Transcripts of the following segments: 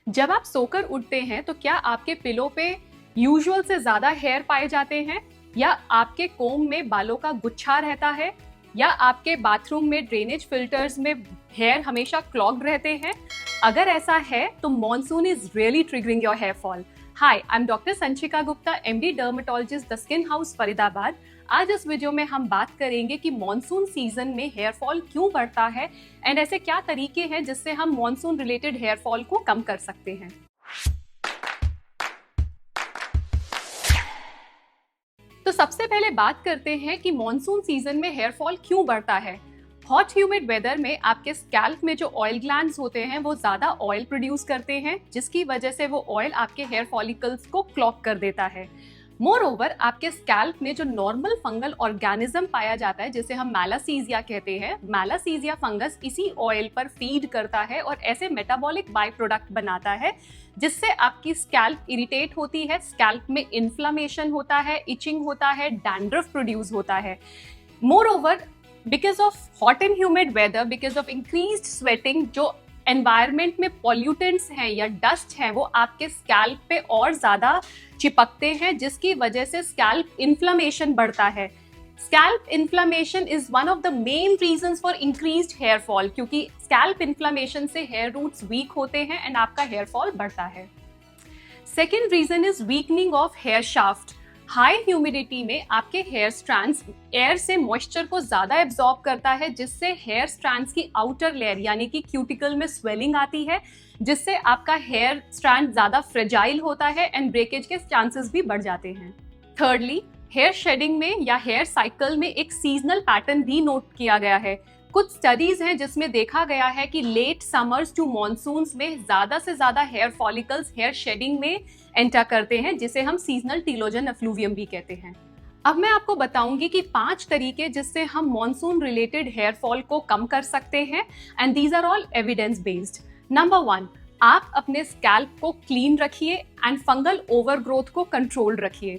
जब आप सोकर उठते हैं तो क्या आपके पिलो पे यूजुअल से ज्यादा हेयर पाए जाते हैं, या आपके कोम में बालों का गुच्छा रहता है, या आपके बाथरूम में ड्रेनेज फिल्टर्स में हेयर हमेशा क्लॉग्ड रहते हैं? अगर ऐसा है तो monsoon is really triggering your hair fall. Hi, I am doctor Sanchika Gupta, MD dermatologist, the skin house Faridabad. आज इस वीडियो में हम बात करेंगे कि मॉनसून सीजन में हेयर फॉल क्यों बढ़ता है एंड ऐसे क्या तरीके हैं जिससे हम मॉनसून रिलेटेड हेयर फॉल को कम कर सकते हैं। तो सबसे पहले बात करते हैं कि मॉनसून सीजन में हेयर फॉल क्यों बढ़ता है। हॉट ह्यूमिड वेदर में आपके स्कैल्प में जो ऑयल ग्लैंड्स होते हैं वो ज्यादा ऑयल प्रोड्यूस करते हैं, जिसकी वजह से वो ऑयल आपके हेयर फॉलिकल्स को क्लॉग कर देता है। मोर ओवर, आपके स्कैल्प में जो नॉर्मल फंगल ऑर्गेनिज्म पाया जाता है जिसे हम मैलासीजिया कहते हैं, मैलासीजिया फंगस इसी ऑयल पर फीड करता है और ऐसे मेटाबॉलिक बाय प्रोडक्ट बनाता है जिससे आपकी स्कैल्प इरिटेट होती है, स्कैल्प में इन्फ्लामेशन होता है, इचिंग होता है, डैंड्रफ प्रोड्यूस होता है। Moreover, because of hot and humid weather, because of increased sweating, जो एनवायरमेंट में पॉल्यूटेंट्स हैं या डस्ट हैं वो आपके स्कैल्प पे और ज्यादा चिपकते हैं, जिसकी वजह से स्कैल्प इन्फ्लेमेशन बढ़ता है। Scalp inflammation is one of the main reasons for increased hair fall, क्योंकि स्कैल्प इन्फ्लेमेशन से हेयर रूट्स वीक होते हैं एंड आपका हेयर फॉल बढ़ता है। Second reason is weakening of hair shaft. High humidity में आपके हेयर स्ट्रैंड्स एयर से मॉइस्चर को ज्यादा एब्जॉर्ब करता है, जिससे हेयर स्ट्रैंड्स की आउटर लेयर यानी कि क्यूटिकल में स्वेलिंग आती है, जिससे आपका हेयर स्ट्रैंड ज्यादा फ्रेजाइल होता है एंड ब्रेकेज के चांसेस भी बढ़ जाते हैं। थर्डली, हेयर शेडिंग में या हेयर साइकिल में एक सीजनल पैटर्न भी नोट किया गया है। कुछ स्टडीज हैं जिसमें देखा गया है कि लेट समर्स टू मॉनसून्स में ज्यादा से ज्यादा हेयर फॉलिकल्स हेयर शेडिंग में एंटर करते हैं, जिसे हम सीजनल टीलोजन एफ्लूवियम भी कहते हैं। अब मैं आपको बताऊंगी कि 5 तरीके जिससे हम मॉनसून रिलेटेड हेयर फॉल को कम कर सकते हैं and these are all evidence based. Number 1, आप अपने स्कैल्प को क्लीन रखिए एंड फंगल ओवरग्रोथ को कंट्रोल रखिए।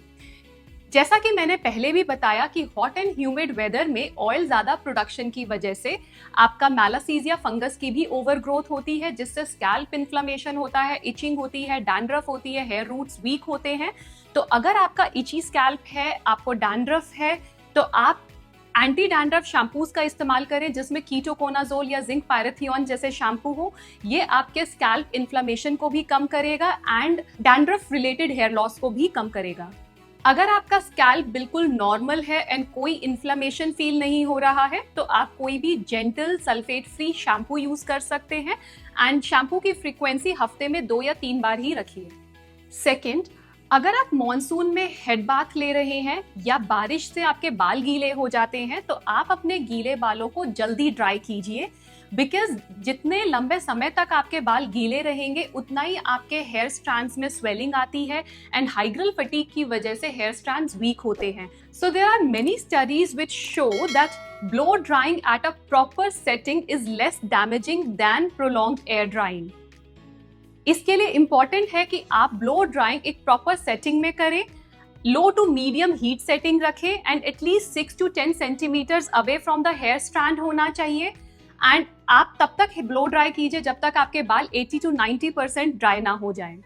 जैसा कि मैंने पहले भी बताया कि हॉट एंड ह्यूमिड वेदर में ऑयल ज्यादा प्रोडक्शन की वजह से आपका मैलासीजिया फंगस की भी ओवरग्रोथ होती है, जिससे स्कैल्प इन्फ्लेमेशन होता है, इचिंग होती है, डैंड्रफ होती है, हेयर रूट्स वीक होते हैं। तो अगर आपका इची स्कैल्प है, आपको डैंड्रफ है, तो आप एंटी डैंड्रफ शैम्पूज का इस्तेमाल करें जिसमें कीटोकोनाजोल या जिंक पायरेथियोन जैसे शैम्पू हो। ये आपके स्कैल्प इन्फ्लेमेशन को भी कम करेगा and dandruff related hair loss को भी कम करेगा। अगर आपका स्कैल्प बिल्कुल नॉर्मल है एंड कोई इन्फ्लेमेशन फील नहीं हो रहा है तो आप कोई भी gentle sulphate free shampoo use कर सकते हैं एंड शैम्पू की फ्रीक्वेंसी हफ्ते में 2 या 3 बार ही रखिए। सेकेंड, अगर आप मॉनसून में हेड बाथ ले रहे हैं या बारिश से आपके बाल गीले हो जाते हैं तो आप अपने गीले बालों को जल्दी ड्राई कीजिए, बिकॉज जितने लंबे समय तक आपके बाल गीले रहेंगे उतना ही आपके हेयर स्ट्रैंड्स में स्वेलिंग आती है एंड हाइग्रल फटीग की वजह से हेयर स्ट्रैंड्स वीक होते हैं। So there are many studies which show that blow drying at a proper setting is less damaging than prolonged air drying. इसके लिए इंपॉर्टेंट है कि आप ब्लो ड्राइंग एक प्रॉपर सेटिंग में करें, low to medium heat setting रखें and at least 6 to 10 centimetres away from the hair strand होना चाहिए एंड आप तब तक ब्लो ड्राई कीजिए जब तक आपके बाल 80 to 90% ड्राई ना हो जाएं।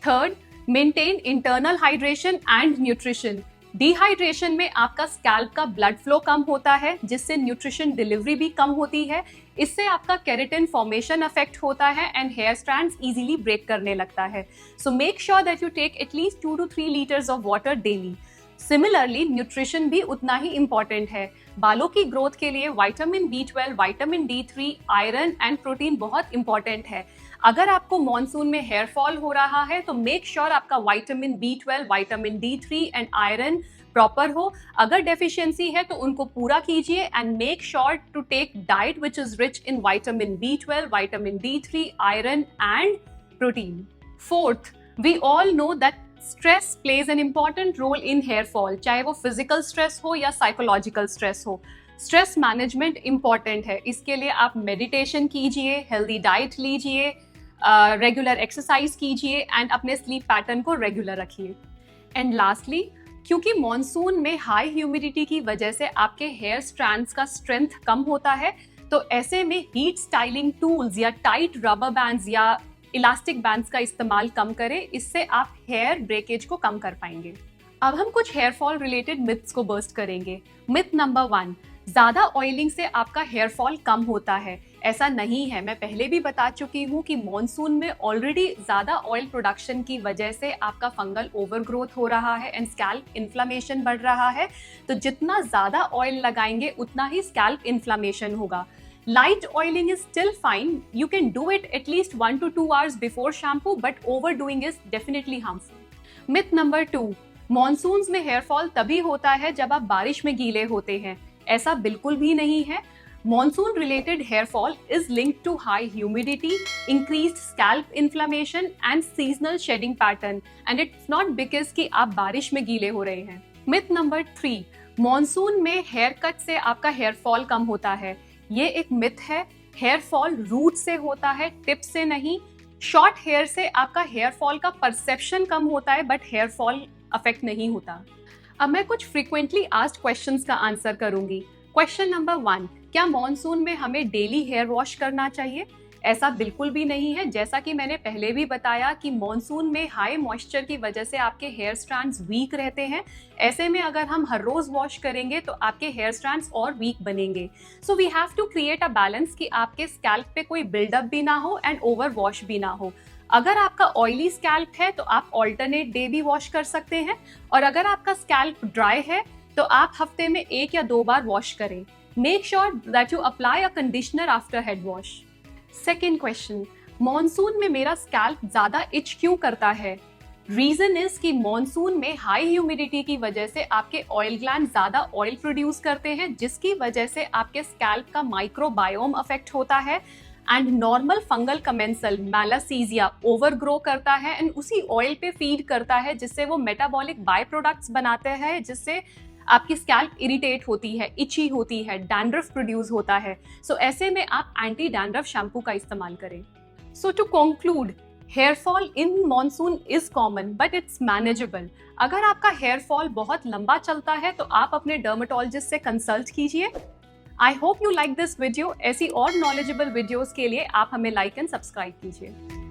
Third, maintain internal hydration and nutrition. Dehydration में आपका स्कैल्प का ब्लड फ्लो कम होता है, जिससे न्यूट्रिशन डिलीवरी भी कम होती है। इससे आपका केराटिन फॉर्मेशन अफेक्ट होता है and hair strands easily break करने लगता है। So make sure that you take at least 2 to 3 litres of water daily. Similarly, nutrition भी उतना ही इंपॉर्टेंट है। बालों की ग्रोथ के लिए vitamin B12, vitamin D3, iron and protein बहुत इंपॉर्टेंट है। अगर आपको मॉनसून में हेयर फॉल हो रहा है तो मेक श्योर आपका vitamin B12, vitamin D3 and iron proper हो। अगर डेफिशिएंसी है तो उनको पूरा कीजिए and make sure to take diet which is rich in vitamin B12, vitamin D3, iron and protein. Fourth, we all know that stress plays an important role in hair fall, चाहे वो physical stress हो या psychological stress हो। Stress management important है, इसके लिए आप meditation कीजिए, हेल्दी डाइट लीजिए, रेगुलर एक्सरसाइज कीजिए एंड अपने स्लीप पैटर्न को रेगुलर रखिए। एंड लास्टली, क्योंकि मॉनसून में हाई ह्यूमिडिटी की वजह से आपके हेयर स्ट्रैंड्स का स्ट्रेंथ कम होता है, तो ऐसे में हीट स्टाइलिंग टूल्स या टाइट रबर बैंड्स या इलास्टिक बैंड्स का इस्तेमाल कम करें, इससे आप हेयर ब्रेकेज को कम कर पाएंगे। अब हम कुछ हेयर फॉल रिलेटेड मिथ्स को बर्स्ट करेंगे। मिथ नंबर 1, ज्यादा ऑयलिंग से आपका हेयर फॉल कम होता है। ऐसा नहीं है। मैं पहले भी बता चुकी हूँ कि मॉनसून में ऑलरेडी ज्यादा ऑयल प्रोडक्शन की वजह से आपका फंगल ओवरग्रोथ हो रहा है एंड स्कैल्प इन्फ्लेमेशन बढ़ रहा है। तो जितना ज्यादा ऑयल लगाएंगे उतना ही स्कैल्प इन्फ्लेमेशन होगा। Light oiling is still fine. You can do it at least 1 to 2 hours before shampoo, but overdoing is definitely harmful. Myth number 2, monsoons में हेयर फॉल तभी होता है जब आप बारिश में गीले होते हैं। ऐसा बिल्कुल भी नहीं है। Monsoon related hair fall is linked to high humidity, increased scalp inflammation and seasonal shedding pattern, and it's not because कि आप बारिश में गीले हो रहे हैं। मिथ नंबर 3, मॉनसून में हेयर कट से आपका हेयर फॉल कम होता है। ये एक मिथ है। हेयर फॉल रूट से होता है, टिप से नहीं। शॉर्ट हेयर से आपका हेयर फॉल का परसेप्शन कम होता है, बट हेयर फॉल अफेक्ट नहीं होता। अब मैं कुछ फ्रीक्वेंटली आस्क्ड क्वेश्चंस का आंसर करूंगी। क्वेश्चन नंबर 1, क्या मॉनसून में हमें डेली हेयर वॉश करना चाहिए? ऐसा बिल्कुल भी नहीं है। जैसा कि मैंने पहले भी बताया कि मॉनसून में हाई मॉइस्चर की वजह से आपके हेयर स्ट्रैंड्स वीक रहते हैं। ऐसे में अगर हम हर रोज वॉश करेंगे तो आपके हेयर स्ट्रैंड्स और वीक बनेंगे। So we have to create a balance कि आपके स्कैल्प पे कोई बिल्डअप भी ना हो एंड ओवर वॉश भी ना हो। अगर आपका ऑयली स्कैल्प है तो आप ऑल्टरनेट डे भी वॉश कर सकते हैं, और अगर आपका स्कैल्प ड्राई है तो आप हफ्ते में 1 या 2 बार वॉश करें। Make sure that you apply a conditioner after head wash. Second question, monsoon में मेरा स्कैल्प ज्यादा इच क्यों करता है? रीजन इज कि मॉनसून में हाई ह्यूमिडिटी की वजह से आपके ऑयल ग्लैंड ज्यादा ऑयल प्रोड्यूस करते हैं, जिसकी वजह से आपके स्कैल्प का माइक्रोबायोम अफेक्ट होता है एंड नॉर्मल फंगल कमेंसल मैलासीजिया ओवरग्रो करता है एंड उसी ऑयल पे फीड करता है, जिससे वो मेटाबॉलिक बाय प्रोडक्ट्स बनाते हैं, जिससे आपकी स्कैल्प इरिटेट होती है, इची होती है, डैंड्रफ प्रोड्यूस होता है। सो ऐसे में आप एंटी डैंड्रफ शैम्पू का इस्तेमाल करें। So to conclude, hair fall in monsoon is common but it's manageable. अगर आपका हेयर फॉल बहुत लंबा चलता है तो आप अपने डर्मेटोलॉजिस्ट से कंसल्ट कीजिए। I hope you like this video. ऐसी और नॉलेजेबल वीडियोस के लिए आप हमें लाइक एंड सब्सक्राइब कीजिए।